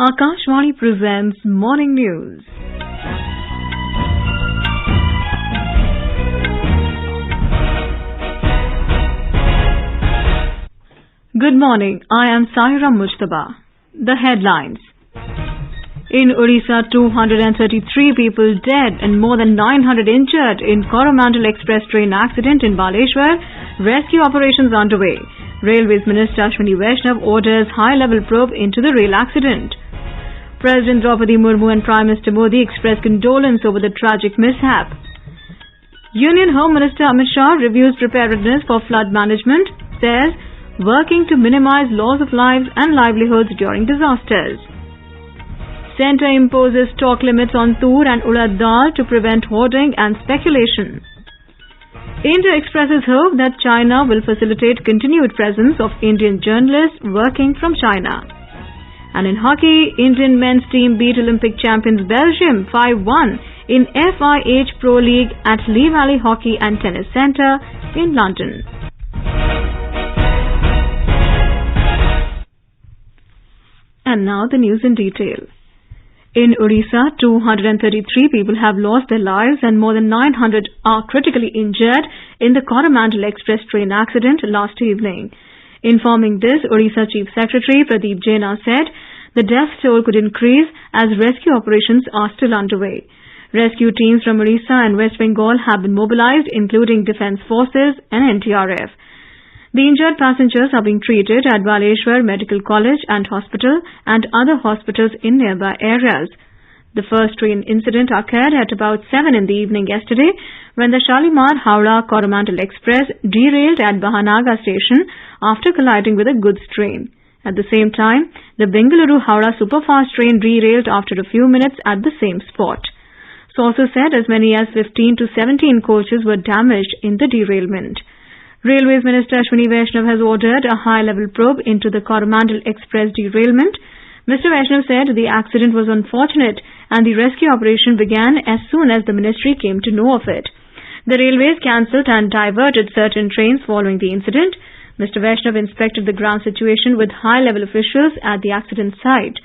Akashvani presents Morning News. Good morning. I am Sahira Mujtaba. The headlines. In Odisha, 233 people dead and more than 900 injured in Coromandel Express train accident in Balasore. Rescue operations underway. Railways Minister Ashwini Vaishnaw orders high-level probe into the rail accident. President Droupadi, Murmu and Prime Minister Modi expressed condolence over the tragic mishap. Union Home Minister Amit Shah reviews preparedness for flood management, says working to minimize loss of lives and livelihoods during disasters. Centre imposes stock limits on Tur and Urad dal to prevent hoarding and speculation. India expresses hope that China will facilitate continued presence of Indian journalists working from China. And in hockey, Indian men's team beat Olympic champions Belgium 5-1 in FIH Pro League at Lee Valley Hockey and Tennis Centre in London. And now the news in detail. In Odisha, 233 people have lost their lives and more than 900 are critically injured in the Coromandel Express train accident last evening. Informing this, Odisha Chief Secretary Pradeep Jaina said the death toll could increase as rescue operations are still underway. Rescue teams from Odisha and West Bengal have been mobilized, including Defence Forces and NTRF. The injured passengers are being treated at Balasore Medical College and Hospital and other hospitals in nearby areas. The first train incident occurred at about 7 in the evening yesterday when the Shalimar-Howrah Coromandel Express derailed at Bahanaga station after colliding with a goods train. At the same time, the Bengaluru-Howrah superfast train derailed after a few minutes at the same spot. Sources said as many as 15 to 17 coaches were damaged in the derailment. Railways Minister Ashwini Vaishnaw has ordered a high-level probe into the Coromandel Express derailment. Mr. Vaishnaw said the accident was unfortunate and the rescue operation began as soon as the ministry came to know of it. The railways cancelled and diverted certain trains following the incident. Mr. Vaishnaw inspected the ground situation with high-level officials at the accident site.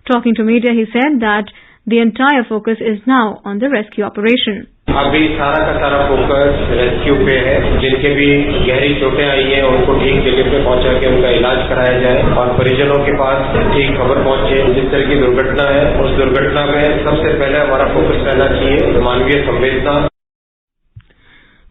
Talking to media, he said that the entire focus is now on the rescue operation. अभी सारा का सारा focus rescue पे है। जिनके भी गहरी चोटें आई हैं उनको ठीक जगह पे पहुंचा के उनका इलाज कराया जाए और परिजनों के पास ठीक खबर पहुंचे। जिस तरह की दुर्घटना है उस दुर्घटना में सबसे पहले हमारा फोकस रहना चाहिए मानवीय संवेदना।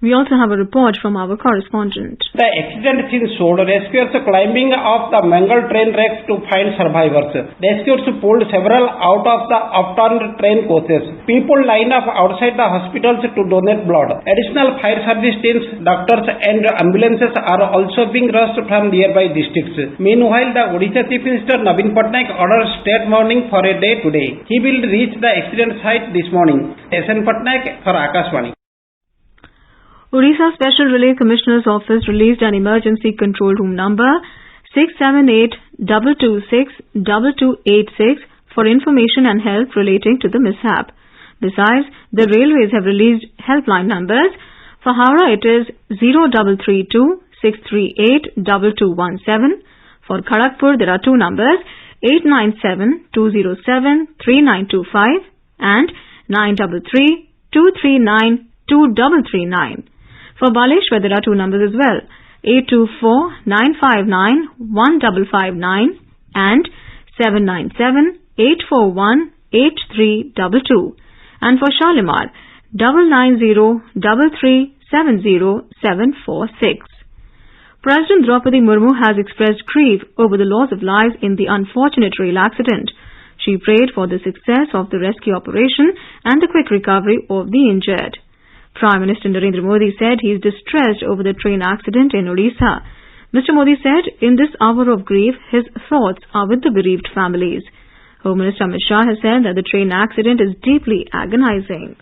We also have a report from our correspondent. The accident scene showed rescuers climbing off the mangled train wrecks to find survivors. Rescuers pulled several out of the upturned train coaches. People lined up outside the hospitals to donate blood. Additional fire service teams, doctors and ambulances are also being rushed from nearby districts. Meanwhile, the Odisha Chief Minister Naveen Patnaik ordered state mourning for a day today. He will reach the accident site this morning. SN Patnaik for Akashvani. Odisha Special Relay Commissioner's Office released an emergency control room number 678-226-2286 for information and help relating to the mishap. Besides, the railways have released helpline numbers. For Howrah, it is 0332-638-2217. For Kharagpur, there are two numbers 897-207-3925 and 933-239-2339. For Balasore, there are two numbers as well, 824-959-1559 and 797-841-8322. And for Shalimar, 990-3370-746. President Droupadi Murmu has expressed grief over the loss of lives in the unfortunate rail accident. She prayed for the success of the rescue operation and the quick recovery of the injured. Prime Minister Narendra Modi said he is distressed over the train accident in Odisha. Mr. Modi said, in this hour of grief, his thoughts are with the bereaved families. Home Minister Amit Shah has said that the train accident is deeply agonizing.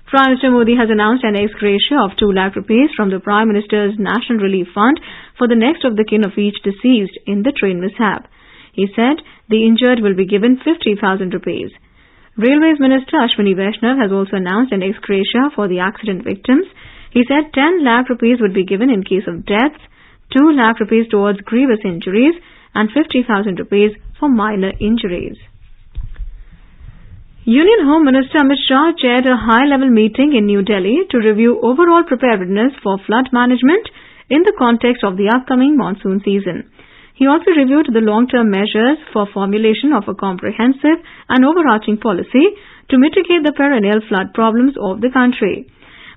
Prime Minister Modi has announced an ex gratia of 2 lakh rupees from the Prime Minister's National Relief Fund for the next of the kin of each deceased in the train mishap. He said the injured will be given 50,000 rupees. Railways Minister Ashwini Vaishnaw has also announced an ex gratia for the accident victims. He said 10 lakh rupees would be given in case of deaths, 2 lakh rupees towards grievous injuries and 50,000 rupees for minor injuries. Union Home Minister Amit Shah chaired a high-level meeting in New Delhi to review overall preparedness for flood management in the context of the upcoming monsoon season. He also reviewed the long-term measures for formulation of a comprehensive and overarching policy to mitigate the perennial flood problems of the country.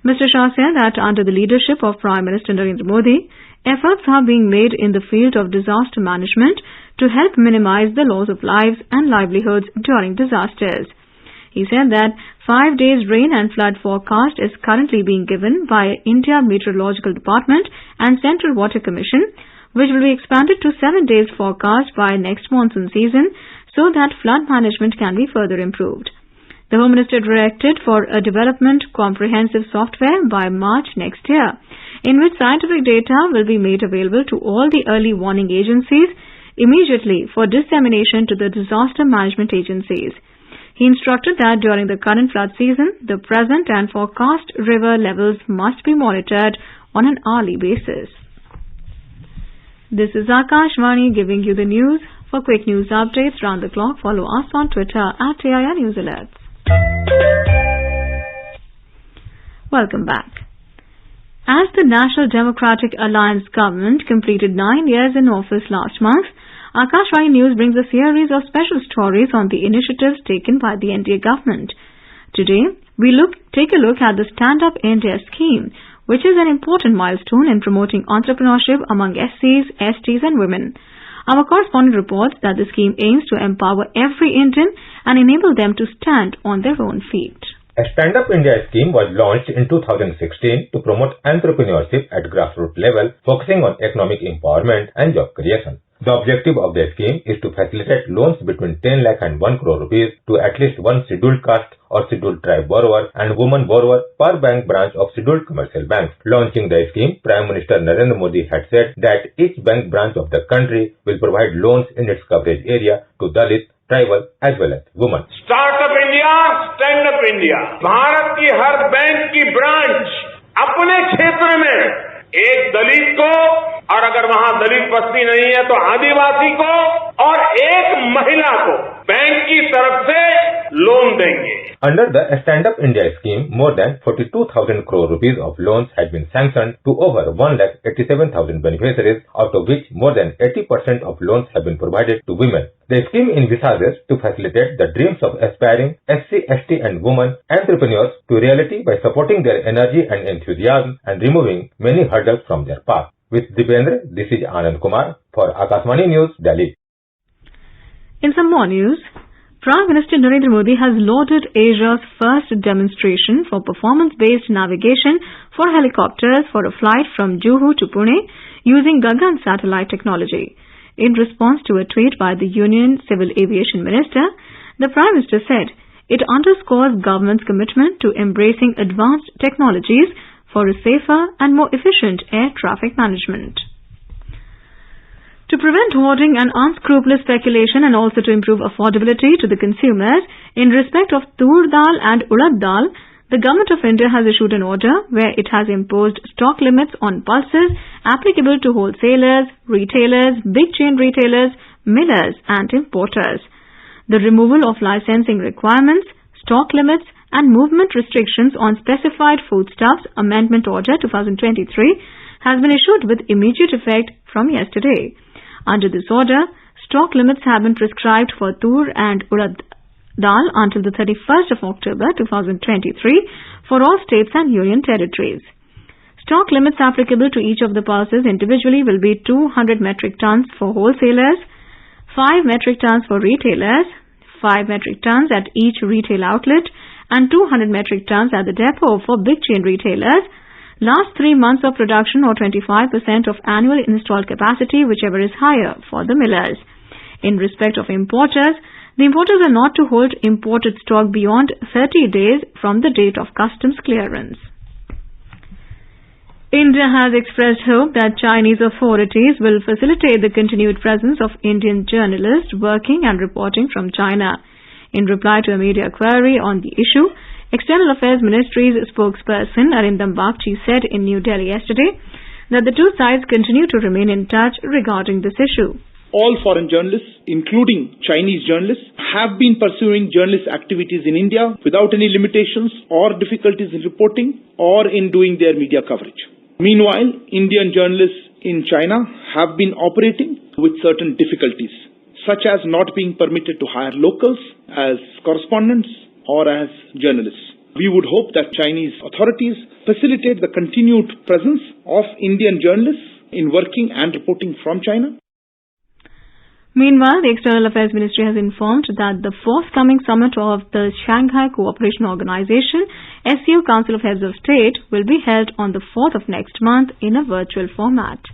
Mr. Shah said that under the leadership of Prime Minister Narendra Modi, efforts are being made in the field of disaster management to help minimize the loss of lives and livelihoods during disasters. He said that 5 days rain and flood forecast is currently being given by India Meteorological Department and Central Water Commission, which will be expanded to 7 days forecast by next monsoon season so that flood management can be further improved. The Home Minister directed for a development comprehensive software by March next year, in which scientific data will be made available to all the early warning agencies immediately for dissemination to the disaster management agencies. He instructed that during the current flood season, the present and forecast river levels must be monitored on an hourly basis. This is Akashvani giving you the news. For quick news updates round the clock, follow us on Twitter at AIR News Alerts. Welcome back. As the National Democratic Alliance government completed 9 years in office last month, Akashvani News brings a series of special stories on the initiatives taken by the NDA government. Today, we take a look at the Stand Up India scheme, which is an important milestone in promoting entrepreneurship among SCs, STs and women. Our correspondent reports that the scheme aims to empower every Indian and enable them to stand on their own feet. A Stand Up India scheme was launched in 2016 to promote entrepreneurship at grassroots level, focusing on economic empowerment and job creation. The objective of the scheme is to facilitate loans between 10 lakh and 1 crore rupees to at least one scheduled caste or scheduled tribe borrower and woman borrower per bank branch of scheduled commercial banks. Launching the scheme, Prime Minister Narendra Modi had said that each bank branch of the country will provide loans in its coverage area to Dalit, tribal as well as woman. Startup India, stand up India, Bharat की हर bank की branch अपने क्षेत्र में एक दलित को, और अगर वहां दलित बस्ती नहीं है तो आदिवासी को, और एक महिला को बैंक की तरफ से लोन देंगे। Under the Stand Up India scheme, more than 42,000 crore rupees of loans had been sanctioned to over 1,87,000 beneficiaries, out of which more than 80% of loans have been provided to women. The scheme envisages to facilitate the dreams of aspiring SC, ST and women entrepreneurs to reality by supporting their energy and enthusiasm and removing many hurdles from their path. With Dipendra, this is Anand Kumar for Akashvani News, Delhi. In some more news, Prime Minister Narendra Modi has lauded Asia's first demonstration for performance-based navigation for helicopters for a flight from Juhu to Pune using Gagan satellite technology. In response to a tweet by the Union Civil Aviation Minister, the Prime Minister said it underscores government's commitment to embracing advanced technologies for a safer and more efficient air traffic management. To prevent hoarding and unscrupulous speculation and also to improve affordability to the consumers in respect of Tur dal and Urad dal, the Government of India has issued an order where it has imposed stock limits on pulses applicable to wholesalers, retailers, big chain retailers, millers and importers. The removal of licensing requirements, stock limits and movement restrictions on specified foodstuffs Amendment Order 2023 has been issued with immediate effect from yesterday. Under this order, stock limits have been prescribed for Tur and Urad dal until the 31st of October 2023 for all states and union territories. Stock limits applicable to each of the pulses individually will be 200 metric tons for wholesalers, 5 metric tons for retailers, 5 metric tons at each retail outlet, and 200 metric tons at the depot for big chain retailers. Last 3 months of production or 25% of annual installed capacity, whichever is higher, for the millers. In respect of importers, the importers are not to hold imported stock beyond 30 days from the date of customs clearance. India has expressed hope that Chinese authorities will facilitate the continued presence of Indian journalists working and reporting from China. In reply to a media query on the issue, External Affairs Ministry's spokesperson Arindam Bagchi said in New Delhi yesterday that the two sides continue to remain in touch regarding this issue. All foreign journalists, including Chinese journalists, have been pursuing journalist activities in India without any limitations or difficulties in reporting or in doing their media coverage. Meanwhile, Indian journalists in China have been operating with certain difficulties, such as not being permitted to hire locals as correspondents or as journalists. We would hope that Chinese authorities facilitate the continued presence of Indian journalists in working and reporting from China. Meanwhile, the External Affairs Ministry has informed that the forthcoming summit of the Shanghai Cooperation Organization, SCO Council of Heads of State, will be held on the 4th of next month in a virtual format.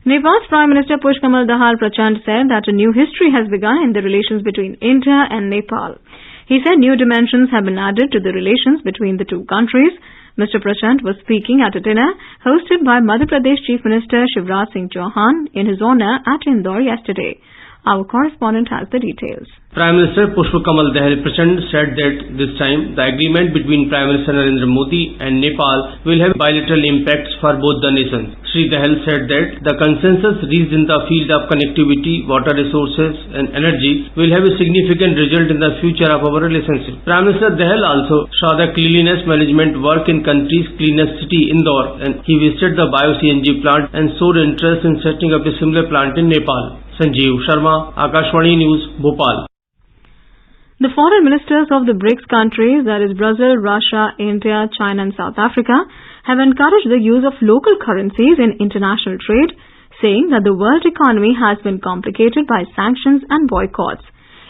Nepal's Prime Minister Pushkamal Dahal Prachand said that a new history has begun in the relations between India and Nepal. He said new dimensions have been added to the relations between the two countries. Mr. Prachand was speaking at a dinner hosted by Madhya Pradesh Chief Minister Shivraj Singh Chauhan in his honor at Indore yesterday. Our correspondent has the details. Prime Minister Pushkamal Dahal Prachand said that this time the agreement between Prime Minister Narendra Modi and Nepal will have bilateral impacts for both the nations. Shri Dahal said that the consensus reached in the field of connectivity, water resources and energy will have a significant result in the future of our relationship. Prime Minister Dahal also saw the cleanliness management work in country's cleanest city Indore, and he visited the bio-CNG plant and showed interest in setting up a similar plant in Nepal. Sanjeev Sharma, Akashvani News, Bhopal. The foreign ministers of the BRICS countries, that is Brazil, Russia, India, China and South Africa, have encouraged the use of local currencies in international trade, saying that the world economy has been complicated by sanctions and boycotts.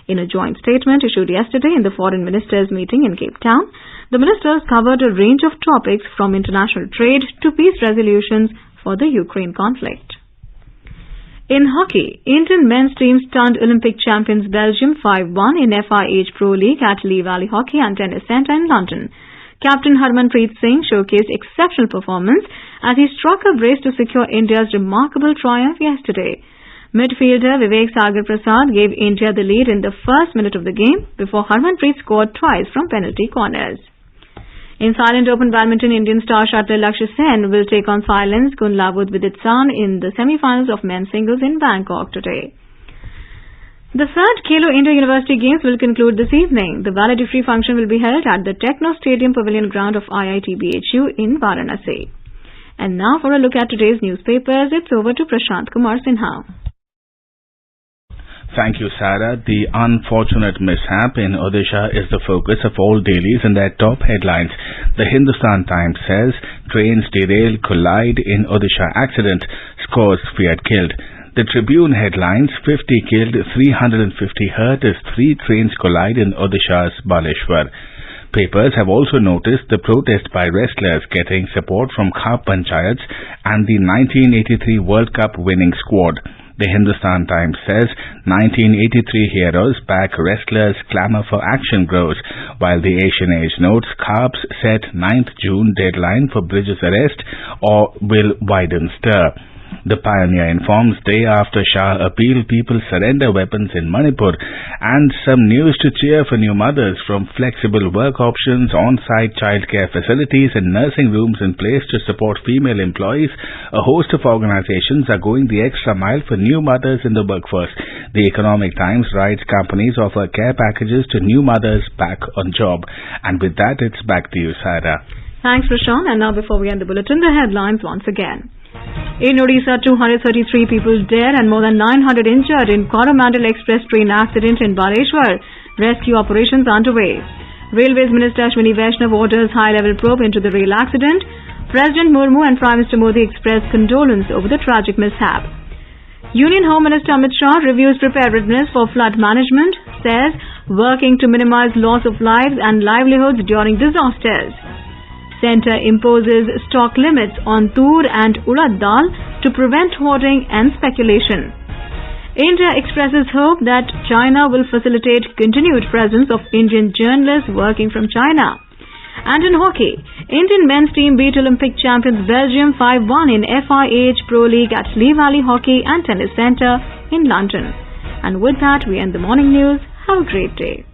In a joint statement issued yesterday in the foreign ministers' meeting in Cape Town, the ministers covered a range of topics from international trade to peace resolutions for the Ukraine conflict. In hockey, Indian men's team stunned Olympic champions Belgium 5-1 in FIH Pro League at Lee Valley Hockey and Tennis Centre in London. Captain Harmanpreet Singh showcased exceptional performance as he struck a brace to secure India's remarkable triumph yesterday. Midfielder Vivek Sagar Prasad gave India the lead in the first minute of the game before Harmanpreet scored twice from penalty corners. In silent open badminton, Indian star shuttler Lakshya Sen will take on Thailand's Kunlavut Viditsan in the semi-finals of men's singles in Bangkok today. The third Khelo India University Games will conclude this evening. The valedictory function will be held at the Techno Stadium Pavilion ground of IIT BHU in Varanasi. And now for a look at today's newspapers, it's over to Prashant Kumar Sinha. Thank you, Sarah. The unfortunate mishap in Odisha is the focus of all dailies in their top headlines. The Hindustan Times says, trains derail, collide in Odisha accident, scores feared killed. The Tribune headlines, 50 killed, 350 hurt as 3 trains collide in Odisha's Balasore. Papers have also noticed the protest by wrestlers getting support from Khap Panchayats and the 1983 World Cup winning squad. The Hindustan Times says 1983 heroes back wrestlers clamour for action grows, while the Asian Age notes Khap's set 9th June deadline for Bridges arrest or will widen stir. The Pioneer informs day after Shah appeal people surrender weapons in Manipur, and some news to cheer for new mothers from flexible work options, on-site childcare facilities and nursing rooms in place to support female employees. A host of organizations are going the extra mile for new mothers in the workforce. The Economic Times writes companies offer care packages to new mothers back on job. And with that, it's back to you, Sarah. Thanks, Prashant. And now before we end the bulletin, the headlines once again. In Odisha, 233 people dead and more than 900 injured in Coromandel Express train accident in Balasore. Rescue operations underway. Railways Minister Ashwini Vaishnaw orders high-level probe into the rail accident. President Murmu and Prime Minister Modi express condolence over the tragic mishap. Union Home Minister Amit Shah reviews preparedness for flood management, says working to minimize loss of lives and livelihoods during disasters. Centre imposes stock limits on Tur and Urad dal to prevent hoarding and speculation. India expresses hope that China will facilitate continued presence of Indian journalists working from China. And in hockey, Indian men's team beat Olympic champions Belgium 5-1 in FIH Pro League at Lee Valley Hockey and Tennis Centre in London. And with that, we end the morning news. Have a great day.